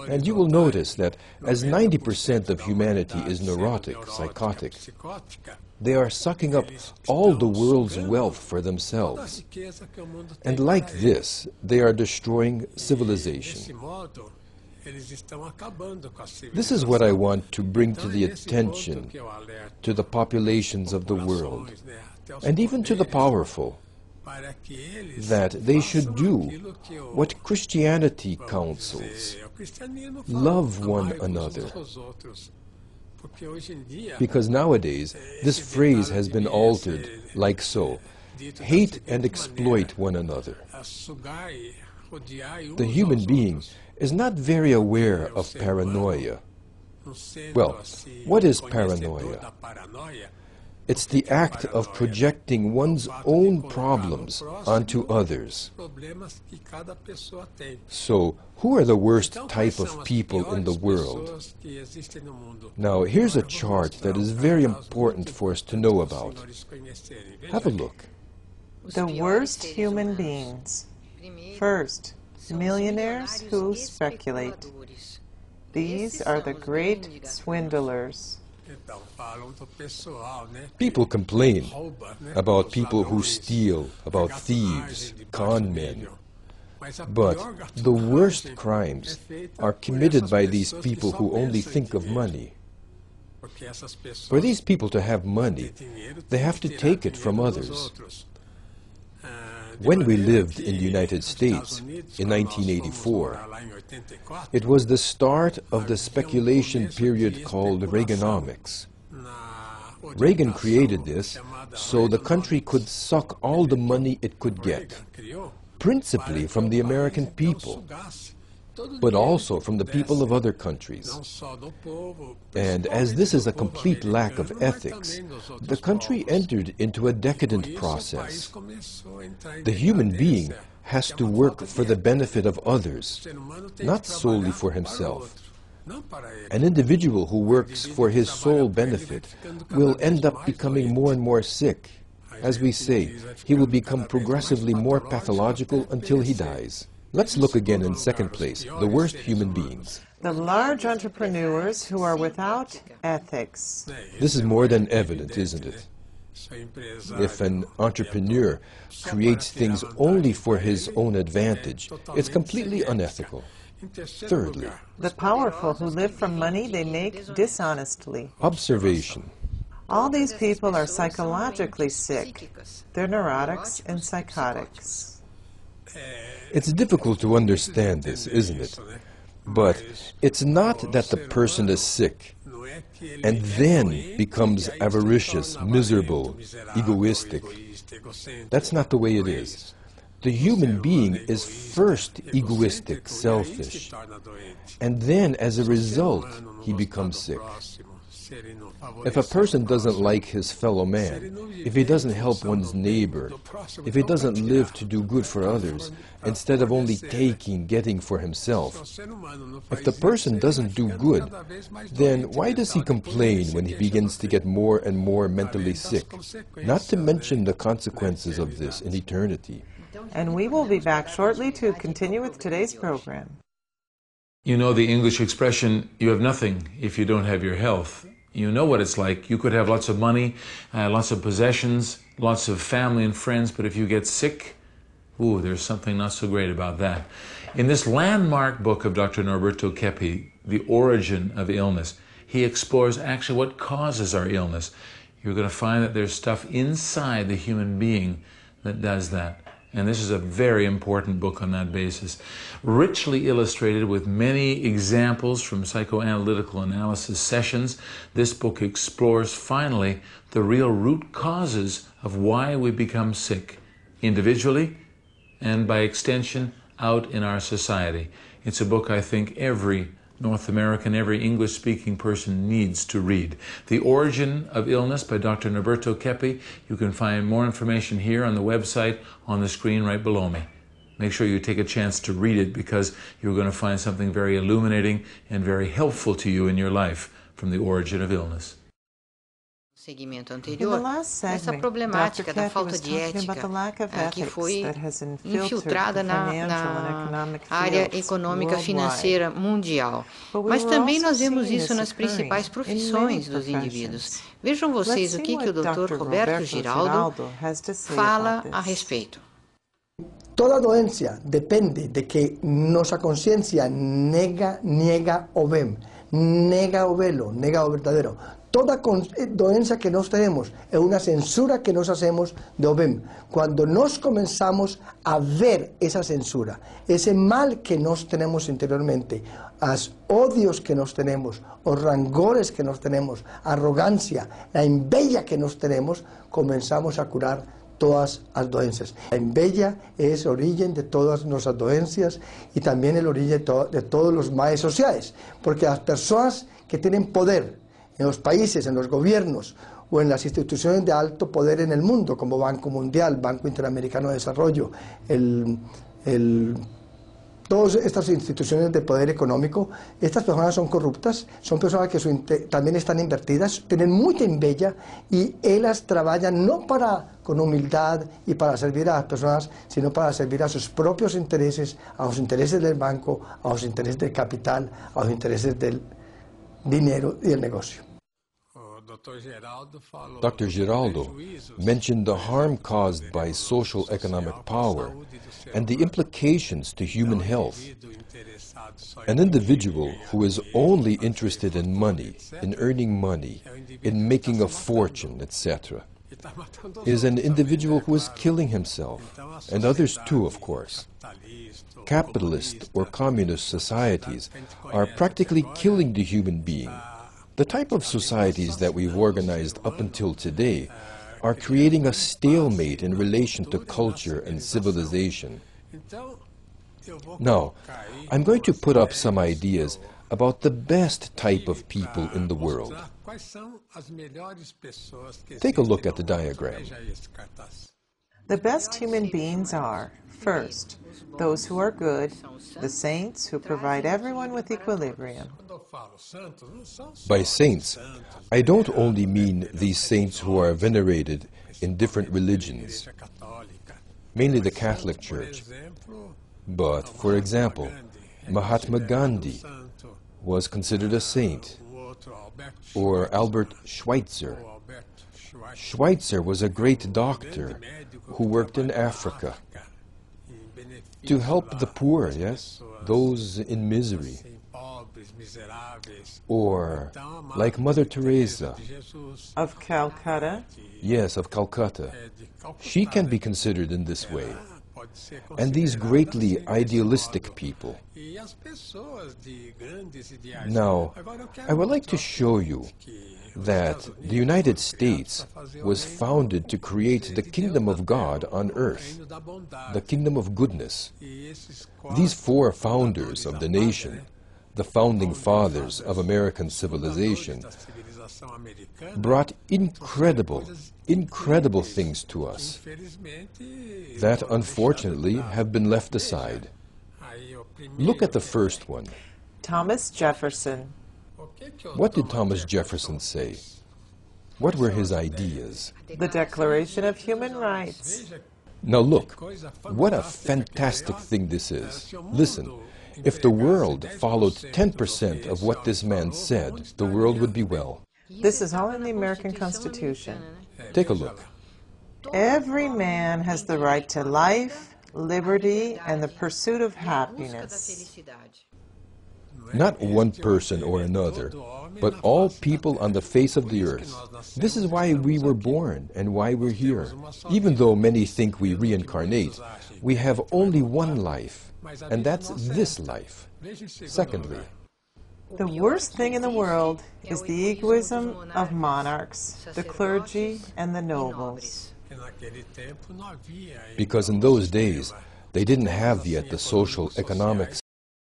And you will notice that as 90% of humanity is neurotic, psychotic, they are sucking up all the world's wealth for themselves. And like this, they are destroying civilization. This is what I want to bring to the attention to the populations of the world, and even to the powerful, that they should do what Christianity counsels: love one another. Because nowadays, this phrase has been altered like so: hate and exploit one another. The human being is not very aware of paranoia. Well, what is paranoia? It's the act of projecting one's own problems onto others. So, who are the worst type of people in the world? Now, here's a chart that is very important for us to know about. Have a look. The worst human beings. First, millionaires who speculate. These are the great swindlers. People complain about people who steal, about thieves, con men. But the worst crimes are committed by these people who only think of money. For these people to have money, they have to take it from others. When we lived in the United States in 1984, it was the start of the speculation period called Reaganomics. Reagan created this so the country could suck all the money it could get, principally from the American people, but also from the people of other countries. And as this is a complete lack of ethics, the country entered into a decadent process. The human being has to work for the benefit of others, not solely for himself. An individual who works for his sole benefit will end up becoming more and more sick. As we say, he will become progressively more pathological until he dies. Let's look again in second place, the worst human beings. The large entrepreneurs who are without ethics. This is more than evident, isn't it? If an entrepreneur creates things only for his own advantage, it's completely unethical. Thirdly, the powerful who live from money they make dishonestly. Observation. All these people are psychologically sick. They're neurotics and psychotics. It's difficult to understand this, isn't it? But it's not that the person is sick and then becomes avaricious, miserable, egoistic. That's not the way it is. The human being is first egoistic, selfish, and then as a result, he becomes sick. If a person doesn't like his fellow man, if he doesn't help one's neighbor, if he doesn't live to do good for others, instead of only getting for himself, if the person doesn't do good, then why does he complain when he begins to get more and more mentally sick? Not to mention the consequences of this in eternity. And we will be back shortly to continue with today's program. You know the English expression, you have nothing if you don't have your health. You know what it's like. You could have lots of money, lots of possessions, lots of family and friends, but if you get sick, ooh, there's something not so great about that. In this landmark book of Dr. Norberto Keppe, The Origin of Illness, he explores actually what causes our illness. You're going to find that there's stuff inside the human being that does that. And this is a very important book on that basis. Richly illustrated with many examples from psychoanalytical analysis sessions, this book explores finally the real root causes of why we become sick, individually and by extension out in our society. It's a book I think every North American, every English-speaking person needs to read. The Origin of Illness by Dr. Norberto Keppe. You can find more information here on the website on the screen right below me. Make sure you take a chance to read it because you're going to find something very illuminating and very helpful to you in your life from The Origin of Illness. segmento In the anterior, last essa segment, Dr. problemática da Kathy falta was de talking about ética the lack of que ethics foi that has infiltrated infiltrada the financial and na economic área fields econômica worldwide. financeira mundial. But we Mas were também also nós vemos seeing isso this nas principais occurring in many profissões dos indivíduos. professions. Vejam Let's vocês o see que o what Dr. Dr. Roberto Giraldo has to say fala about a this. respeito. Toda doencia depende de que nosa conciencia niega o vem, nega o velo, nega o verdadeiro. Toda doença que nós temos é uma censura que nós hacemos do bem. Quando nós começamos a ver essa censura, esse mal que nós temos interiormente, os odios que nós temos, os rancores que nós temos, a arrogância, a inveja que nós temos, começamos a curar todas as doenças. A inveja é a origem de todas nossas doenças e também é a origem de todos os males sociais, porque as pessoas que têm poder en los países, en los gobiernos o en las instituciones de alto poder en el mundo, como Banco Mundial, Banco Interamericano de Desarrollo, todas estas instituciones de poder económico, estas personas son corruptas, son personas que también están invertidas, tienen mucha envidia y ellas trabajan no con humildad y para servir a las personas, sino para servir a sus propios intereses, a los intereses del banco, a los intereses del capital, a los intereses del dinero y el negocio. Dr. Giraldo mentioned the harm caused by social economic power and the implications to human health. An individual who is only interested in money, in earning money, in making a fortune, etc., is an individual who is killing himself, and others too, of course. Capitalist or communist societies are practically killing the human being. The type of societies that we've organized up until today are creating a stalemate in relation to culture and civilization. Now, I'm going to put up some ideas about the best type of people in the world. Take a look at the diagram. The best human beings are, first, those who are good, the saints who provide everyone with equilibrium. By saints, I don't only mean these saints who are venerated in different religions, mainly the Catholic Church. But, for example, Mahatma Gandhi was considered a saint, or Albert Schweitzer. Schweitzer was a great doctor who worked in Africa to help the poor, yes, those in misery. Or, like Mother Teresa. Of Calcutta? Yes, of Calcutta. She can be considered in this way. And these greatly idealistic people. Now, I would like to show you that the United States was founded to create the kingdom of God on earth, the kingdom of goodness. These four founders of the nation, the founding fathers of American civilization, brought incredible things to us that unfortunately have been left aside. Look at the first one. Thomas Jefferson. What did Thomas Jefferson say? What were his ideas? The Declaration of Human Rights. Now look, what a fantastic thing this is. Listen, if the world followed 10% of what this man said, the world would be well. This is all in the American Constitution. Take a look. Every man has the right to life, liberty, and the pursuit of happiness. Not one person or another, but all people on the face of the earth. This is why we were born and why we're here. Even though many think we reincarnate, we have only one life, and that's this life. Secondly, the worst thing in the world is the egoism of monarchs, the clergy, and the nobles. Because in those days, they didn't have yet the social economic